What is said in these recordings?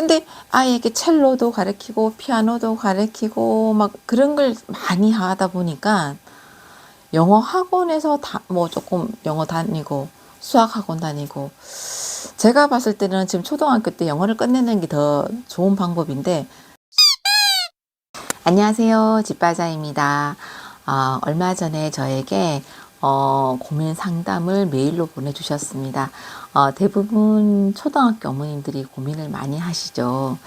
근데 아이에게 첼로도 가르치고 피아노도 가르치고 막 그런 걸 많이 하다 보니까 영어 학원에서 뭐 조금 영어 다니고 수학 학원 다니고, 제가 봤을 때는 지금 초등학교 때 영어를 끝내는 게 더 좋은 방법인데. 안녕하세요, 집바자입니다. 얼마 전에 저에게 고민 상담을 메일로 보내주셨습니다. 대부분 초등학교 어머님들이 고민을 많이 하시죠.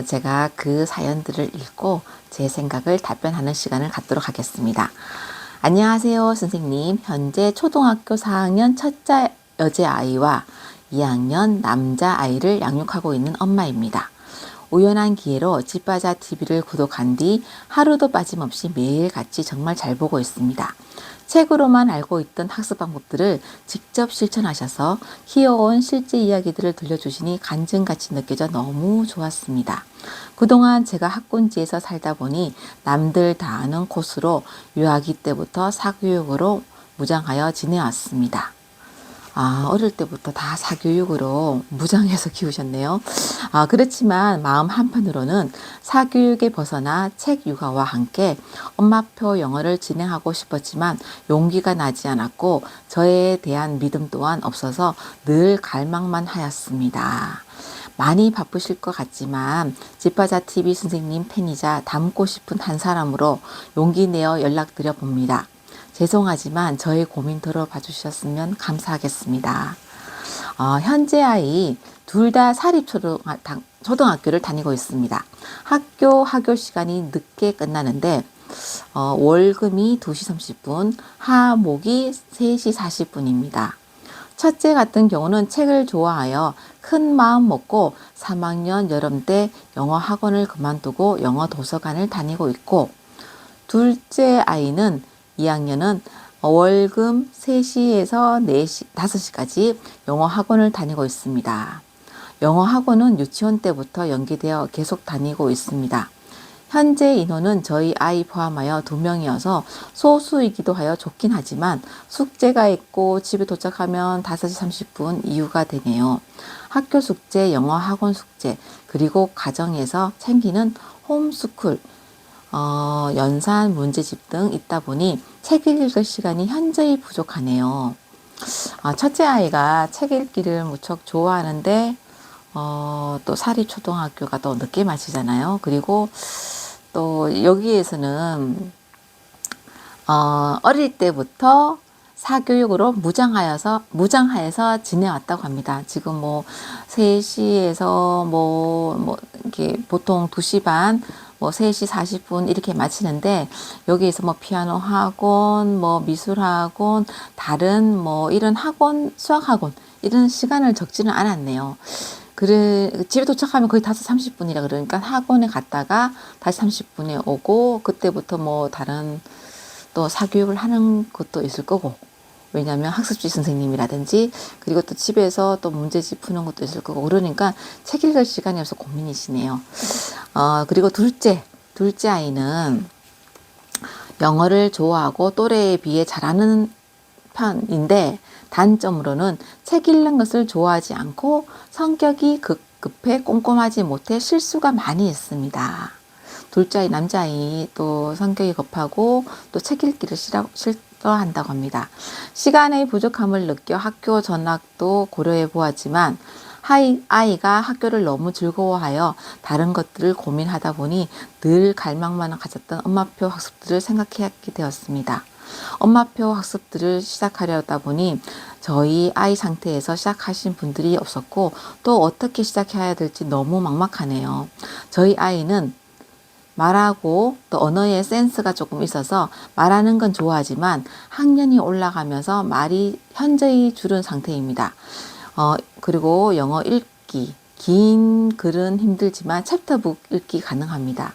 제가 그 사연들을 읽고 제 생각을 답변하는 시간을 갖도록 하겠습니다. 안녕하세요, 선생님. 현재 초등학교 4학년 첫째 여자아이와 2학년 남자아이를 양육하고 있는 엄마입니다. 우연한 기회로 집바자 TV를 구독한 뒤 하루도 빠짐없이 매일같이 정말 잘 보고 있습니다. 책으로만 알고 있던 학습 방법들을 직접 실천하셔서 키워온 실제 이야기들을 들려주시니 간증같이 느껴져 너무 좋았습니다. 그동안 제가 학군지에서 살다 보니 남들 다 아는 코스로 유아기 때부터 사교육으로 무장하여 지내왔습니다. 어릴 때부터 다 사교육으로 무장해서 키우셨네요. 그렇지만 마음 한편으로는 사교육에 벗어나 책 육아와 함께 엄마표 영어를 진행하고 싶었지만 용기가 나지 않았고 저에 대한 믿음 또한 없어서 늘 갈망만 하였습니다. 많이 바쁘실 것 같지만 집바자 TV 선생님 팬이자 닮고 싶은 한 사람으로 용기 내어 연락드려 봅니다. 죄송하지만 저의 고민 들어봐 주셨으면 감사하겠습니다. 현재 아이 둘 다 사립초등학교를 다니고 있습니다. 학교 시간이 늦게 끝나는데 월금이 2시 30분, 하목이 3시 40분입니다. 첫째 같은 경우는 책을 좋아하여 큰 마음 먹고 3학년 여름 때 영어 학원을 그만두고 영어 도서관을 다니고 있고, 둘째 아이는 2학년은 월금 3시에서 4시, 5시까지 영어 학원을 다니고 있습니다. 영어 학원은 유치원 때부터 연계되어 계속 다니고 있습니다. 현재 인원은 저희 아이 포함하여 2명이어서 소수이기도 하여 좋긴 하지만 숙제가 있고 집에 도착하면 5시 30분 이후가 되네요. 학교 숙제, 영어 학원 숙제, 그리고 가정에서 챙기는 홈스쿨, 연산 문제집 등 있다 보니 책 읽을 시간이 현저히 부족하네요. 첫째 아이가 책 읽기를 무척 좋아하는데 또 사립초등학교가 또 늦게 마치잖아요. 그리고 또 여기에서는 어릴 때부터 사교육으로 무장하여서 지내왔다고 합니다. 지금 뭐 3시에서 이렇게 보통 2시 반, 3시 40분 이렇게 마치는데, 여기에서 피아노 학원, 미술 학원, 다른 이런 학원, 수학 학원, 이런 시간을 적지는 않았네요. 집에 도착하면 거의 5시 30분이라 그러니까 학원에 갔다가 다시 30분에 오고, 그때부터 다른 또 사교육을 하는 것도 있을 거고, 왜냐하면 학습지 선생님이라든지, 그리고 또 집에서 또 문제집 푸는 것도 있을 거고, 그러니까 책 읽을 시간이 없어 고민이시네요. 그리고 둘째 아이는 영어를 좋아하고 또래에 비해 잘하는 편인데, 단점으로는 책 읽는 것을 좋아하지 않고 성격이 급해 꼼꼼하지 못해 실수가 많이 있습니다. 둘째 아이 남자아이 또 성격이 급하고 또 책 읽기를 싫어한다고 합니다. 시간의 부족함을 느껴 학교 전학도 고려해 보았지만 아이가 학교를 너무 즐거워하여 다른 것들을 고민하다 보니 늘 갈망만 가졌던 엄마표 학습들을 생각하게 되었습니다. 엄마표 학습들을 시작하려다 보니 저희 아이 상태에서 시작하신 분들이 없었고, 또 어떻게 시작해야 될지 너무 막막하네요. 저희 아이는 말하고 또 언어의 센스가 조금 있어서 말하는 건 좋아하지만 학년이 올라가면서 말이 현저히 줄은 상태입니다. 그리고 영어 읽기, 긴 글은 힘들지만 챕터북 읽기 가능합니다.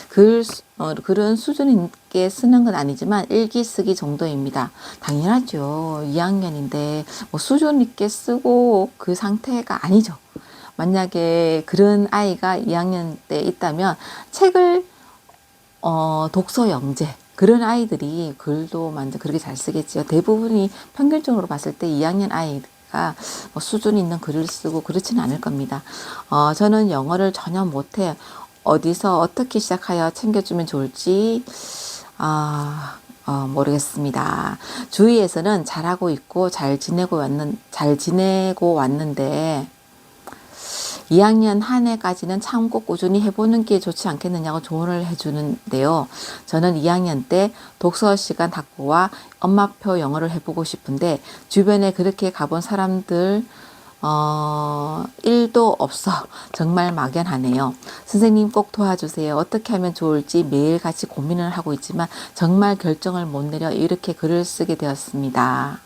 글은 수준 있게 쓰는 건 아니지만 읽기 쓰기 정도입니다. 당연하죠. 2학년인데 수준 있게 쓰고 그 상태가 아니죠. 만약에 그런 아이가 2학년 때 있다면 책을 독서 영재, 그런 아이들이 글도 완전 그렇게 잘 쓰겠지요. 대부분이 평균적으로 봤을 때 2학년 아이 뭐 수준 있는 글을 쓰고 그렇지는 않을 겁니다. 저는 영어를 전혀 못해 어디서 어떻게 시작하여 챙겨주면 좋을지 모르겠습니다. 주위에서는 잘하고 있고 잘 지내고 왔는데 2학년 한 해까지는 참고 꾸준히 해보는 게 좋지 않겠느냐고 조언을 해주는데요. 저는 2학년 때 독서 시간 확보와 엄마표 영어를 해보고 싶은데 주변에 그렇게 가본 사람들 1도 없어. 정말 막연하네요. 선생님 꼭 도와주세요. 어떻게 하면 좋을지 매일같이 고민을 하고 있지만 정말 결정을 못 내려 이렇게 글을 쓰게 되었습니다.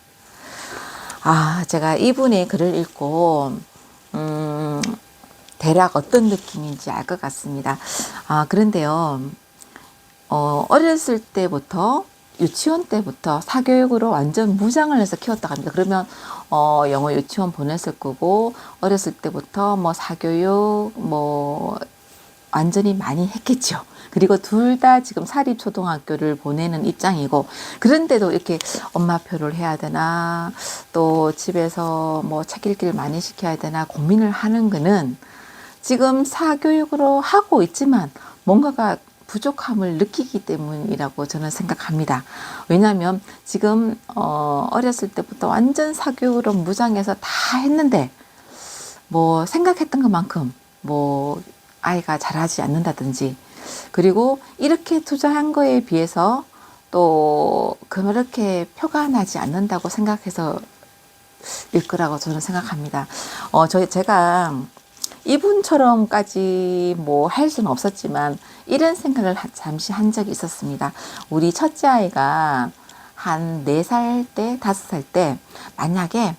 제가 이분의 글을 읽고 대략 어떤 느낌인지 알 것 같습니다. 그런데요, 어렸을 때부터 유치원 때부터 사교육으로 완전 무장을 해서 키웠다고 합니다. 그러면 영어 유치원 보냈을 거고 어렸을 때부터 뭐 사교육 뭐 완전히 많이 했겠죠. 그리고 둘 다 지금 사립초등학교를 보내는 입장이고 그런데도 이렇게 엄마표를 해야 되나 또 집에서 뭐 책 읽기를 많이 시켜야 되나 고민을 하는 거는 지금 사교육으로 하고 있지만 뭔가가 부족함을 느끼기 때문이라고 저는 생각합니다. 왜냐하면 지금 어렸을 때부터 완전 사교육으로 무장해서 다 했는데 뭐 생각했던 것만큼 뭐 아이가 잘하지 않는다든지 그리고 이렇게 투자한 거에 비해서 또 그렇게 표가 나지 않는다고 생각해서 일 거라고 저는 생각합니다. 제가 이분처럼까지 뭐 할 수는 없었지만 이런 생각을 잠시 한 적이 있었습니다. 우리 첫째 아이가 한 4살 때, 5살 때 만약에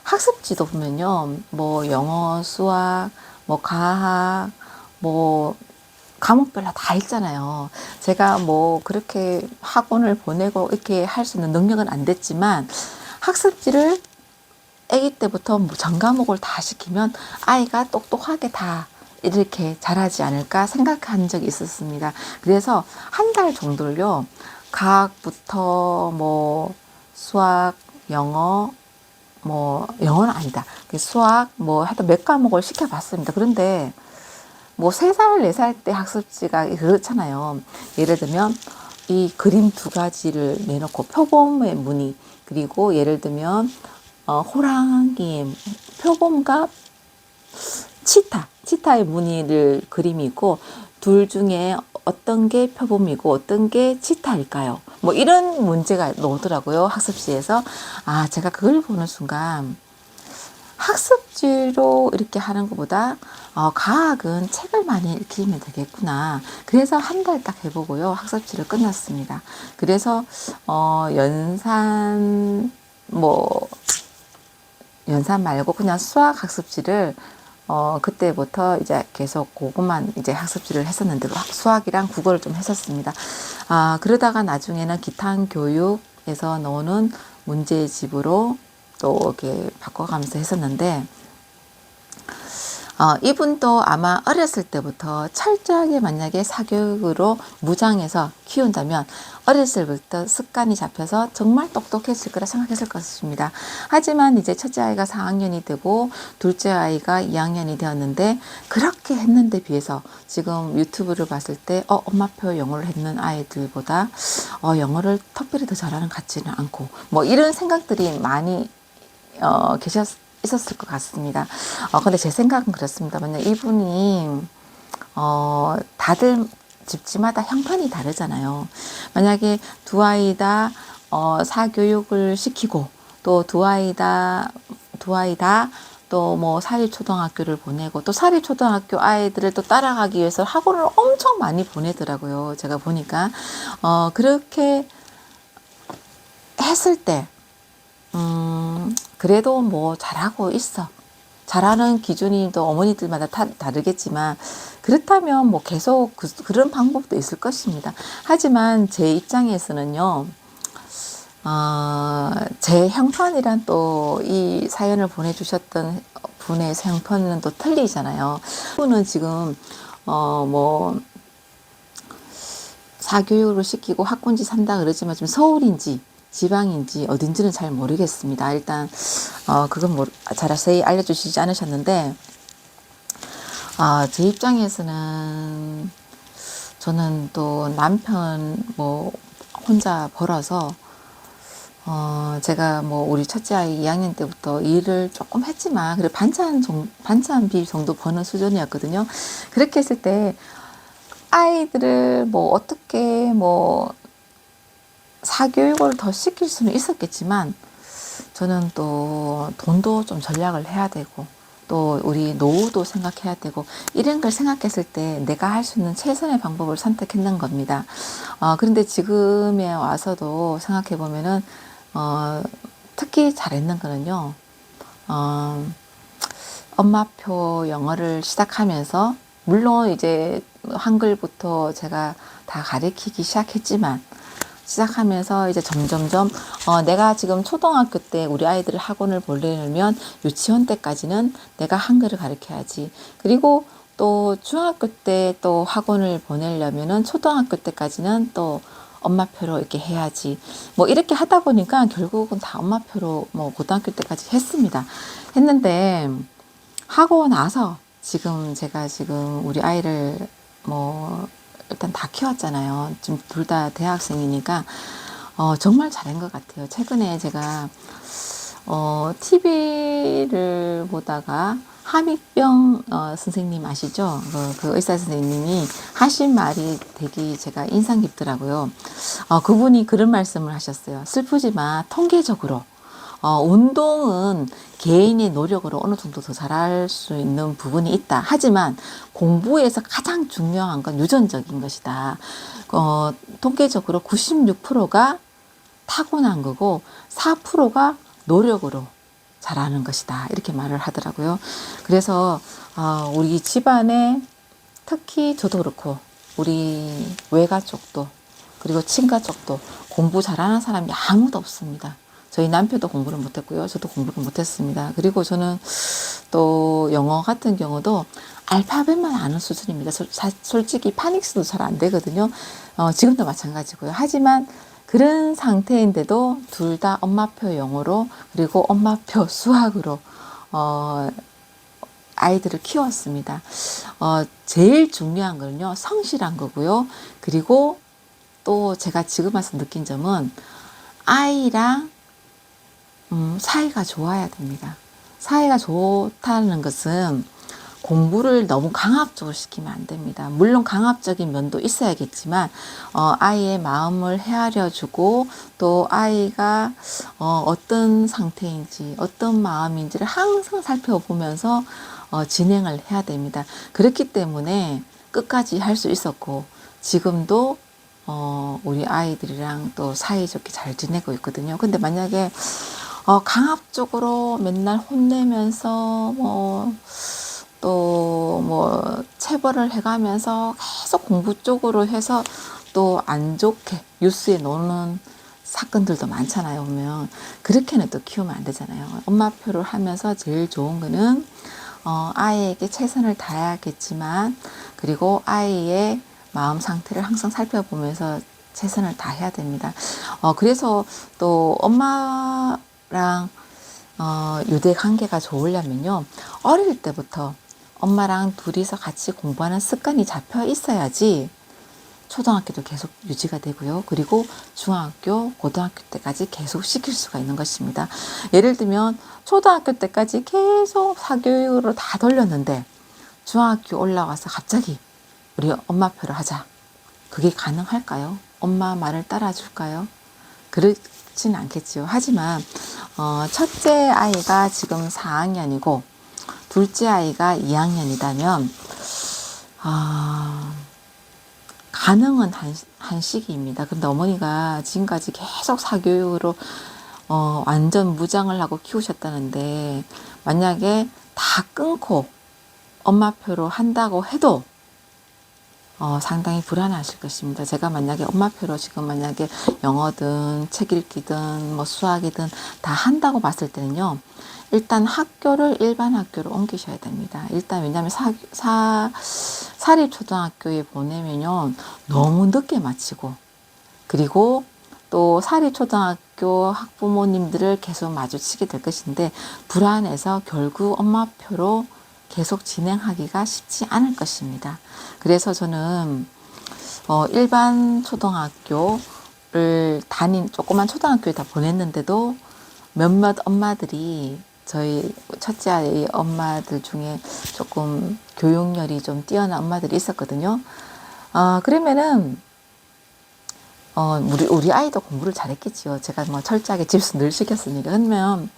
학습지도 보면요. 뭐 영어, 수학, 뭐 과학, 뭐 과목별로 다 있잖아요. 제가 뭐 그렇게 학원을 보내고 이렇게 할 수 있는 능력은 안 됐지만 학습지를 아기 때부터 전 과목을 다 시키면 아이가 똑똑하게 다 이렇게 잘하지 않을까 생각한 적이 있었습니다. 그래서 한 달 정도를요, 과학부터 뭐 수학, 영어, 뭐 영어는 아니다. 수학 뭐 하여튼 몇 과목을 시켜봤습니다. 그런데 뭐 3살, 4살 때 학습지가 그렇잖아요. 예를 들면 이 그림 2가지를 내놓고 표범의 무늬 그리고 예를 들면 호랑이 표범과 치타의 무늬를 그림이 있고 둘 중에 어떤 게 표범이고 어떤 게 치타일까요? 뭐 이런 문제가 나오더라고요. 학습지에서. 제가 그걸 보는 순간 학습지로 이렇게 하는 것보다 과학은 책을 많이 읽히면 되겠구나. 그래서 한 달 딱 해보고요. 학습지를 끝났습니다. 그래서 연산 말고 그냥 수학 학습지를 그때부터 이제 계속 그것만 이제 학습지를 했었는데 수학이랑 국어를 좀 했었습니다. 그러다가 나중에는 기탄교육에서 나오는 문제집으로 또 이렇게 바꿔가면서 했었는데 이분도 아마 어렸을 때부터 철저하게 만약에 사교육으로 무장해서 키운다면 어렸을 때부터 습관이 잡혀서 정말 똑똑했을 거라 생각했을 것입니다. 하지만 이제 첫째 아이가 4학년이 되고 둘째 아이가 2학년이 되었는데 그렇게 했는데 비해서 지금 유튜브를 봤을 때 엄마표 영어를 했는 아이들보다 영어를 특별히 더 잘하는 것 같지는 않고 뭐 이런 생각들이 많이 있었을 것 같습니다. 근데 제 생각은 그렇습니다. 만약 이분이, 다들 집집마다 형편이 다르잖아요. 만약에 두 아이 다, 사교육을 시키고, 또 두 아이 다, 또 뭐 사립초등학교를 보내고, 또 사립초등학교 아이들을 또 따라가기 위해서 학원을 엄청 많이 보내더라고요. 제가 보니까. 그렇게 했을 때, 그래도 뭐 잘하고 있어. 잘하는 기준이 또 어머니들마다 다르겠지만 그렇다면 뭐 계속 그런 방법도 있을 것입니다. 하지만 제 입장에서는요. 제 형편이란 또 이 사연을 보내주셨던 분의 형편은 또 틀리잖아요. 분은 지금 뭐 사교육으로 시키고 학군지 산다 그러지만 지금 서울인지 지방인지 어딘지는 잘 모르겠습니다. 일단 그건 자세히 알려주시지 않으셨는데 제 입장에서는 저는 또 남편 뭐 혼자 벌어서 제가 뭐 우리 첫째 아이 2학년 때부터 일을 조금 했지만 그래 반찬비 정도 버는 수준이었거든요. 그렇게 했을 때 아이들을 뭐 어떻게 뭐 사교육을 더 시킬 수는 있었겠지만 저는 또 돈도 좀 전략을 해야 되고 또 우리 노후도 생각해야 되고 이런 걸 생각했을 때 내가 할 수 있는 최선의 방법을 선택했는 겁니다. 그런데 지금에 와서도 생각해 보면은 특히 잘했는 거는요. 엄마표 영어를 시작하면서 물론 이제 한글부터 제가 다 가르치기 시작하면서 이제 점점점 내가 지금 초등학교 때 우리 아이들을 학원을 보내려면 유치원 때까지는 내가 한글을 가르쳐야지. 그리고 또 중학교 때 또 학원을 보내려면은 초등학교 때까지는 또 엄마표로 이렇게 해야지. 뭐 이렇게 하다 보니까 결국은 다 엄마표로 뭐 고등학교 때까지 했습니다. 했는데 하고 나서 제가 지금 우리 아이를 뭐 일단 다 키웠잖아요. 지금 둘 다 대학생이니까 정말 잘한 것 같아요. 최근에 제가 TV를 보다가 함익병 선생님 아시죠? 그 의사 선생님이 하신 말이 되게 제가 인상 깊더라고요. 그분이 그런 말씀을 하셨어요. 슬프지만 통계적으로 운동은 개인의 노력으로 어느 정도 더 잘할 수 있는 부분이 있다. 하지만 공부에서 가장 중요한 건 유전적인 것이다. 통계적으로 96%가 타고난 거고 4%가 노력으로 잘하는 것이다. 이렇게 말을 하더라고요. 그래서 우리 집안에 특히 저도 그렇고 우리 외가 쪽도 그리고 친가 쪽도 공부 잘하는 사람이 아무도 없습니다. 저희 남편도 공부를 못했고요. 저도 공부를 못했습니다. 그리고 저는 또 영어 같은 경우도 알파벳만 아는 수준입니다. 솔직히 파닉스도 잘 안 되거든요. 지금도 마찬가지고요. 하지만 그런 상태인데도 둘 다 엄마표 영어로 그리고 엄마표 수학으로 아이들을 키웠습니다. 제일 중요한 거는요, 성실한 거고요. 그리고 또 제가 지금 와서 느낀 점은 아이랑 사이가 좋아야 됩니다. 사이가 좋다는 것은 공부를 너무 강압적으로 시키면 안 됩니다. 물론 강압적인 면도 있어야겠지만 아이의 마음을 헤아려 주고 또 아이가 어떤 상태인지 어떤 마음인지를 항상 살펴보면서 진행을 해야 됩니다. 그렇기 때문에 끝까지 할 수 있었고 지금도 우리 아이들이랑 또 사이좋게 잘 지내고 있거든요. 근데 만약에 강압적으로 맨날 혼내면서 또 체벌을 해가면서 계속 공부 쪽으로 해서 또 안 좋게 뉴스에 노는 사건들도 많잖아요. 보면 그렇게는 또 키우면 안 되잖아요. 엄마표를 하면서 제일 좋은 거는 아이에게 최선을 다해야겠지만 그리고 아이의 마음 상태를 항상 살펴보면서 최선을 다해야 됩니다. 그래서 또 엄마랑 유대 관계가 좋으려면요, 어릴 때부터 엄마랑 둘이서 같이 공부하는 습관이 잡혀 있어야지 초등학교도 계속 유지가 되고요. 그리고 중학교, 고등학교 때까지 계속 시킬 수가 있는 것입니다. 예를 들면 초등학교 때까지 계속 사교육으로 다 돌렸는데 중학교 올라와서 갑자기 우리 엄마표를 하자. 그게 가능할까요? 엄마 말을 따라줄까요? 그렇진 않겠지요. 하지만 첫째 아이가 지금 4학년이고 둘째 아이가 2학년이라면 가능은 한 시기입니다. 근데 어머니가 지금까지 계속 사교육으로 완전 무장을 하고 키우셨다는데 만약에 다 끊고 엄마표로 한다고 해도 상당히 불안하실 것입니다. 제가 만약에 엄마표로 지금 만약에 영어든 책 읽기든 뭐 수학이든 다 한다고 봤을 때는요, 일단 학교를 일반 학교로 옮기셔야 됩니다. 일단 왜냐하면 사립초등학교에 보내면요 너무 늦게 마치고 그리고 또 사립초등학교 초등학교 학부모님들을 계속 마주치게 될 것인데 불안해서 결국 엄마표로 계속 진행하기가 쉽지 않을 것입니다. 그래서 저는 일반 초등학교를 조그만 초등학교에 다 보냈는데도 몇몇 엄마들이 저희 첫째 아이 엄마들 중에 조금 교육열이 좀 뛰어난 엄마들이 있었거든요. 그러면은 우리 아이도 공부를 잘했겠지요. 제가 뭐 철저하게 집에서 늘 시켰으니까. 그러면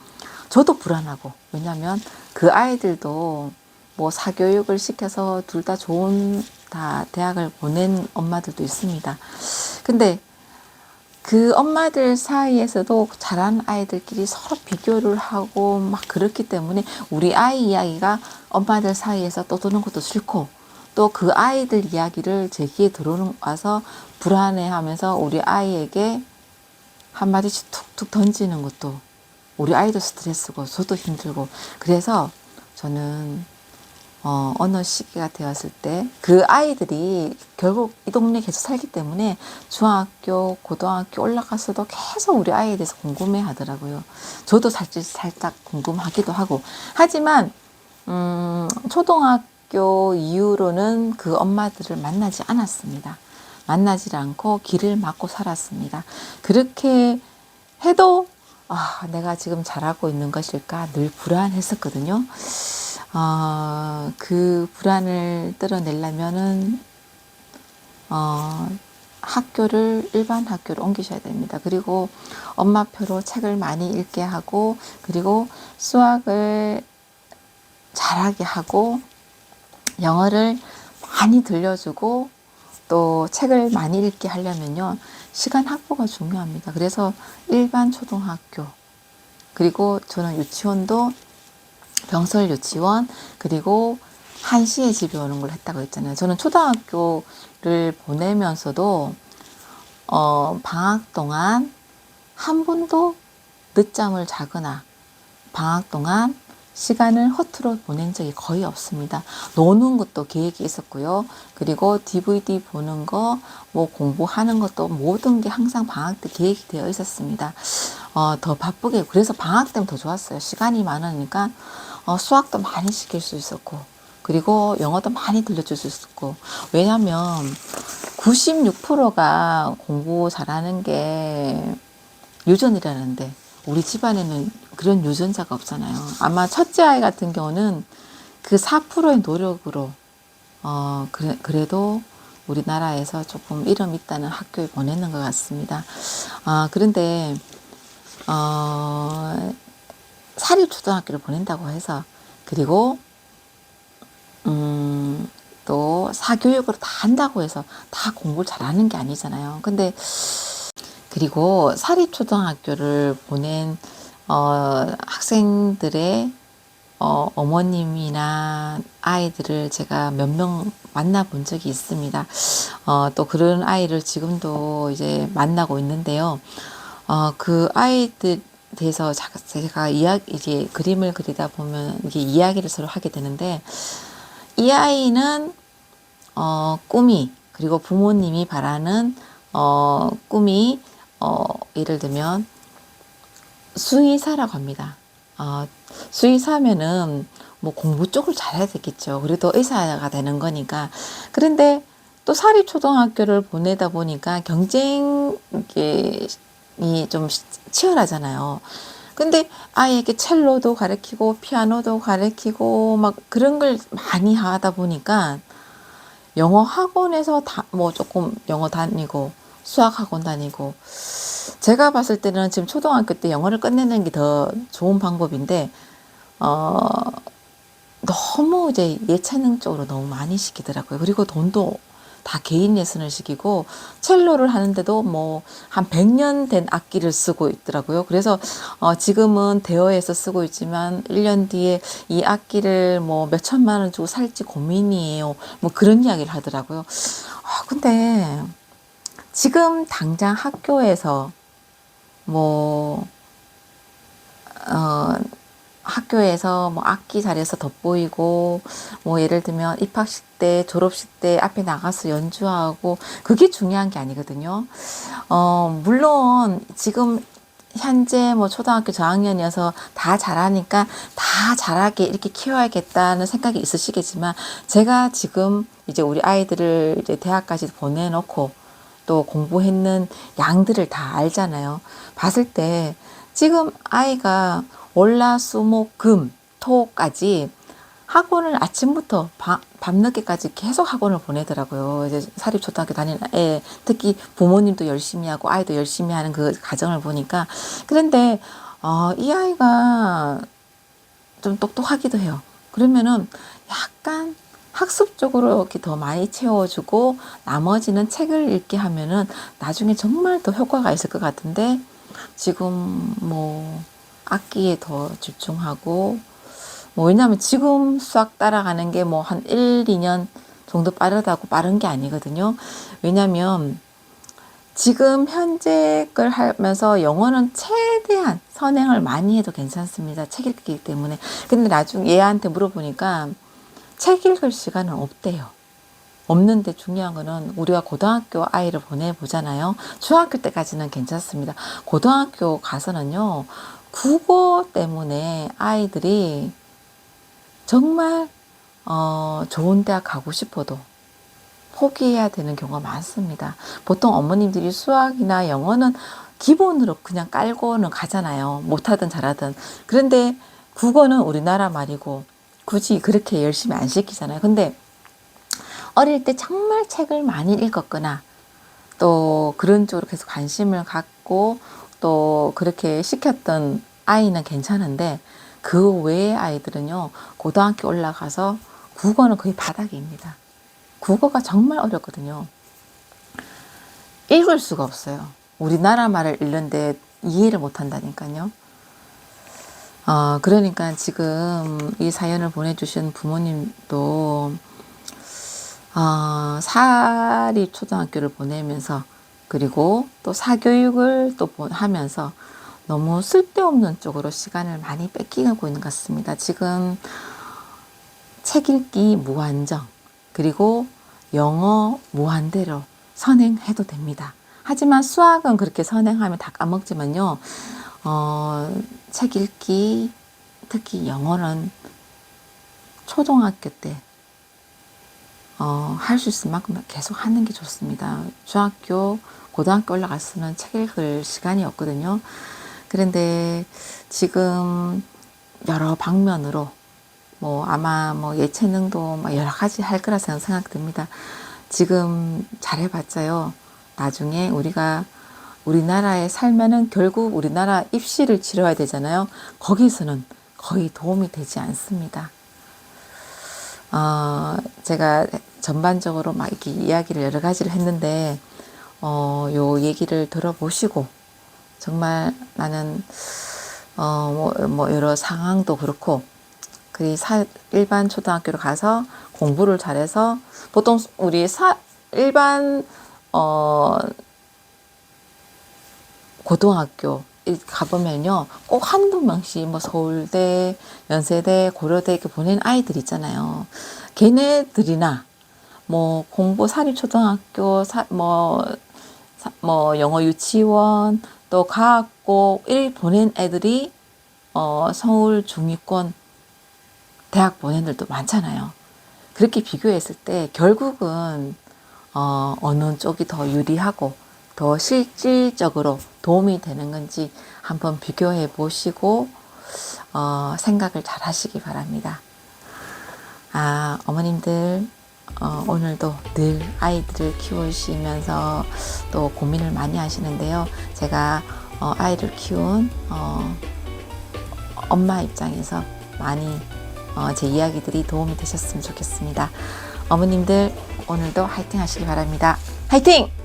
저도 불안하고, 왜냐면 그 아이들도 뭐 사교육을 시켜서 둘 다 좋은 다 대학을 보낸 엄마들도 있습니다. 근데 그 엄마들 사이에서도 잘하는 아이들끼리 서로 비교를 하고 막 그렇기 때문에 우리 아이 이야기가 엄마들 사이에서 떠도는 것도 싫고, 또 그 아이들 이야기를 제 귀에 들어와서 불안해하면서 우리 아이에게 한마디씩 툭툭 던지는 것도 우리 아이도 스트레스고 저도 힘들고, 그래서 저는 어느 시기가 되었을 때 그 아이들이 결국 이 동네에 계속 살기 때문에 중학교, 고등학교 올라가서도 계속 우리 아이에 대해서 궁금해 하더라고요. 저도 살짝 궁금하기도 하고. 하지만 초등학교 이후로는 그 엄마들을 만나지 않았습니다. 만나지 않고 길을 막고 살았습니다. 그렇게 해도 내가 지금 잘하고 있는 것일까 늘 불안했었거든요. 그 불안을 떨어내려면은 일반 학교를 옮기셔야 됩니다. 그리고 엄마표로 책을 많이 읽게 하고, 그리고 수학을 잘하게 하고, 영어를 많이 들려주고, 또 책을 많이 읽게 하려면요, 시간 확보가 중요합니다. 그래서 일반 초등학교, 그리고 저는 유치원도 병설 유치원, 그리고 1시에 집에 오는 걸 했다고 했잖아요. 저는 초등학교를 보내면서도 방학 동안 한 번도 늦잠을 자거나 방학 동안 시간을 허투루 보낸 적이 거의 없습니다. 노는 것도 계획이 있었고요. 그리고 DVD 보는 거, 뭐 공부하는 것도 모든 게 항상 방학 때 계획이 되어 있었습니다. 더 바쁘게, 그래서 방학 때면 더 좋았어요. 시간이 많으니까 수학도 많이 시킬 수 있었고, 그리고 영어도 많이 들려줄 수 있었고. 왜냐면 96%가 공부 잘하는 게 유전이라는데 우리 집안에는 그런 유전자가 없잖아요. 아마 첫째 아이 같은 경우는 그 4%의 노력으로 그래도 우리나라에서 조금 이름 있다는 학교에 보내는 것 같습니다. 그런데 사립초등학교를 보낸다고 해서, 그리고 또 사교육으로 다 한다고 해서 다 공부를 잘하는 게 아니잖아요. 근데 그리고 사립초등학교를 보낸 학생들의 어머님이나 아이들을 제가 몇 명 만나본 적이 있습니다. 또 그런 아이를 지금도 이제 만나고 있는데요. 그 아이들 대해서 제가 이제 그림을 그리다 보면 이게 이야기를 서로 하게 되는데, 이 아이는 꿈이, 그리고 부모님이 바라는 꿈이 예를 들면 수의사라고 합니다. 수의사면은 뭐 공부 쪽을 잘해야 되겠죠. 그래도 의사가 되는 거니까. 그런데 또 사립초등학교를 보내다 보니까 경쟁이 좀 치열하잖아요. 근데 아이에게 첼로도 가르치고 피아노도 가르치고 막 그런 걸 많이 하다 보니까 영어 학원에서 뭐 조금 영어 다니고 수학 학원 다니고, 제가 봤을 때는 지금 초등학교 때 영어를 끝내는 게 더 좋은 방법인데 너무 이제 예체능 쪽으로 너무 많이 시키더라고요. 그리고 돈도 다 개인 레슨을 시키고, 첼로를 하는데도 뭐 한 100년 된 악기를 쓰고 있더라고요. 그래서 지금은 대여해서 쓰고 있지만 1년 뒤에 이 악기를 뭐 몇 천만 원 주고 살지 고민이에요. 뭐 그런 이야기를 하더라고요. 근데 지금 당장 학교에서 뭐 학교에서 뭐 악기 자리에서 돋보이고, 뭐 예를 들면 입학식 때, 졸업식 때 앞에 나가서 연주하고, 그게 중요한 게 아니거든요. 물론 지금 현재 뭐 초등학교 저학년이어서 다 잘하니까 다 잘하게 이렇게 키워야겠다는 생각이 있으시겠지만, 제가 지금 이제 우리 아이들을 이제 대학까지 보내놓고 또 공부했는 양들을 다 알잖아요. 봤을 때 지금 아이가 월, 수, 목, 금, 토까지 학원을 아침부터 밤늦게까지 계속 학원을 보내더라고요. 이제 사립초등학교 다니는 애, 특히 부모님도 열심히 하고 아이도 열심히 하는 그 가정을 보니까. 그런데 이 아이가 좀 똑똑하기도 해요. 그러면은 약간 학습적으로 이렇게 더 많이 채워주고 나머지는 책을 읽게 하면은 나중에 정말 더 효과가 있을 것 같은데, 지금 뭐 악기에 더 집중하고, 뭐 왜냐하면 지금 수학 따라가는 게 뭐 한 1, 2년 정도 빠르다고 빠른 게 아니거든요. 왜냐하면 지금 현재 걸 하면서 영어는 최대한 선행을 많이 해도 괜찮습니다. 책 읽기 때문에. 근데 나중에 얘한테 물어보니까 책 읽을 시간은 없대요. 없는데 중요한 거는 우리가 고등학교 아이를 보내보잖아요. 중학교 때까지는 괜찮습니다. 고등학교 가서는요, 국어 때문에 아이들이 정말 좋은 대학 가고 싶어도 포기해야 되는 경우가 많습니다. 보통 어머님들이 수학이나 영어는 기본으로 그냥 깔고는 가잖아요. 못하든 잘하든. 그런데 국어는 우리나라 말이고 굳이 그렇게 열심히 안 시키잖아요. 근데 어릴 때 정말 책을 많이 읽었거나 또 그런 쪽으로 계속 관심을 갖고 또 그렇게 시켰던 아이는 괜찮은데, 그 외의 아이들은요, 고등학교 올라가서 국어는 거의 바닥입니다. 국어가 정말 어렵거든요. 읽을 수가 없어요. 우리나라 말을 읽는데 이해를 못 한다니까요. 그러니까 지금 이 사연을 보내주신 부모님도 사립 초등학교를 보내면서 그리고 또 사교육을 또 하면서 너무 쓸데없는 쪽으로 시간을 많이 뺏기고 있는 것 같습니다. 지금 책 읽기 무한정, 그리고 영어 무한대로 선행해도 됩니다. 하지만 수학은 그렇게 선행하면 다 까먹지만요, 책 읽기, 특히 영어는 초등학교 때 할 수 있을 만큼 계속 하는 게 좋습니다. 중학교, 고등학교 올라가서는 책 읽을 시간이 없거든요. 그런데 지금 여러 방면으로 뭐 아마 뭐 예체능도 막 여러 가지 할 거라 생각됩니다. 지금 잘해봤자요, 나중에 우리나라에 살면은 결국 우리나라 입시를 치러야 되잖아요. 거기서는 거의 도움이 되지 않습니다. 제가 전반적으로 막 이렇게 이야기를 여러 가지를 했는데, 요 얘기를 들어보시고, 정말 나는, 뭐 여러 상황도 그렇고, 일반 초등학교로 가서 공부를 잘해서, 보통 우리 일반, 고등학교 가보면요, 꼭 한두 명씩 뭐 서울대, 연세대, 고려대 이렇게 보낸 아이들 있잖아요. 걔네들이나 뭐 공부 사립초등학교, 뭐 영어 유치원, 또 과학고 일 보낸 애들이 서울 중위권 대학 보낸 애들도 많잖아요. 그렇게 비교했을 때 결국은 어느 쪽이 더 유리하고 더 실질적으로 도움이 되는 건지 한번 비교해 보시고 생각을 잘 하시기 바랍니다. 어머님들, 오늘도 늘 아이들을 키우시면서 또 고민을 많이 하시는데요. 제가 아이를 키운 엄마 입장에서 많이 제 이야기들이 도움이 되셨으면 좋겠습니다. 어머님들, 오늘도 화이팅 하시기 바랍니다. 화이팅!